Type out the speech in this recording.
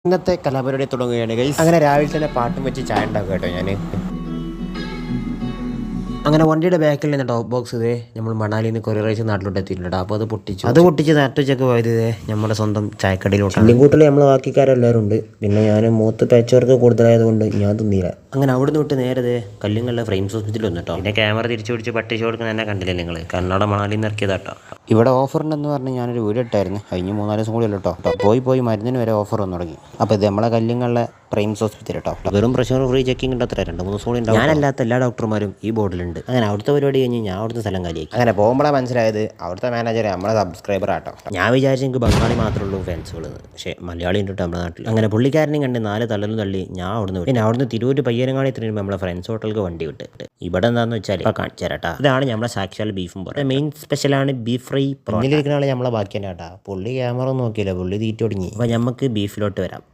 ഇന്നത്തെ കലാപരിപാടി തുടങ്ങുകയാണ് ഗൈസ്. അങ്ങനെ രാവിലെ തന്നെ പാട്ടും വെച്ച് ചായ ഉണ്ടാക്കുക കേട്ടോ ഞാൻ. അങ്ങനെ വണ്ടിയുടെ ബാക്കിൽ നിന്ന് ടോപ്പ് ബോക്സ് ഇതേ നമ്മൾ മണാലിയിൽ നിന്ന് കൊറിയർ അയച്ച് നാട്ടിലോട്ട് എത്തിയിട്ടുണ്ട്. അപ്പോൾ അത് പൊട്ടിച്ച് നാട്ടുവെച്ചൊക്കെ പോയത് ഇതേ നമ്മുടെ സ്വന്തം ചായക്കടയിലോട്ടാണ്. കൂട്ടിൽ നമ്മൾ ബാക്കിക്കാരെല്ലാവരും ഉണ്ട്. പിന്നെ ഞാൻ മൂത്ത് പാച്ച് വർക്ക് കൂടുതലായതുകൊണ്ട് ഞാൻ തിന്നില്ല. അങ്ങനെ അവിടെ നിന്ന് വിട്ട് നേരെ കല്ലുങ്ങളുടെ ഫ്രെയിംസ് ഹോസ്പിറ്റലിൽ വന്നു കേട്ടോ. പിന്നെ ക്യാമറ തിരിച്ചു പിടിച്ച് പട്ടിച്ച് കൊടുക്കുന്ന എന്നെ കണ്ടില്ലേ നിങ്ങൾ? കർണാടക മണാലിയിൽ നിന്ന് ഇറക്കിയതാട്ടോ. ഇവിടെ ഓഫർ ഉണ്ടെന്ന് പറഞ്ഞ് ഞാനൊരു വീഡിയോ ഇട്ടായിരുന്നു. കഴിഞ്ഞ് 3-4 ദിവസം കൂടി അല്ലോ കേട്ടോ. പോയി മരുന്നിന് വരെ ഓഫർ വന്നു തുടങ്ങി. അപ്പോൾ ഇത് നമ്മളെ കല്ലുങ്ങളുടെ ഫ്രെയിംസ് ഹോസ്പിറ്റൽ കേട്ടോ. വെറും പ്രഷർ ഫ്രീ ചെക്കിംഗ് ഉണ്ട്. അത്ര 2-3 ദിവസം കൂടി ഉണ്ടാവും. ഞാനല്ലാത്ത എല്ലാ ഡോക്ടർമാരും ഈ ബോർഡിലുണ്ട്. അങ്ങനെ അവിടുത്തെ പരിപാടി കഴിഞ്ഞ് ഞാൻ അവിടുത്തെ സ്ഥലം കാലിയാക്കി. അങ്ങനെ പോകുമ്പോഴാണ് മനസ്സിലായത് അവിടുത്തെ മാനേജർ നമ്മളെ സബ്സ്ക്രൈബർ ആട്ടോ. ഞാൻ വിചാരിച്ചു എനിക്ക് ബംഗാളി മാത്രമേ ഉള്ളൂ ഫ്രണ്ട്സുകൾ, പക്ഷേ മലയാളി ഉണ്ട് നമ്മുടെ നാട്ടിൽ. അങ്ങനെ പുള്ളിക്കാരനെയും കണ്ട് 4 തള്ളലും തള്ളി ഞാൻ അവിടുന്ന്. പിന്നെ അവിടുന്ന് തിരൂര് പയ്യനങ്ങാടി എത്തുമ്പോൾ നമ്മളെ ഫ്രണ്ട്സ് ഹോട്ടലിലേക്ക് വണ്ടി വിട്ട്. ഇവിടെ എന്താണെന്ന് വെച്ചാൽ ഇപ്പോൾ കാണിച്ചു തരാട്ടാ. ഇതാണ് നമ്മളെ സാക്ഷാൽ ബീഫും പോലെ. മെയിൻ സ്പെഷ്യലാണ് ബീഫ് ഫ്രൈ. പിന്നിലിരിക്കുന്ന ആൾ നമ്മളെ ബാക്കി തന്നെ കേട്ടാ. പുള്ളി ക്യാമറ നോക്കിയില്ല, പുള്ളി തീറ്റ തുടങ്ങി. അപ്പോൾ നമുക്ക് ബീഫിലോട്ട് വരാം.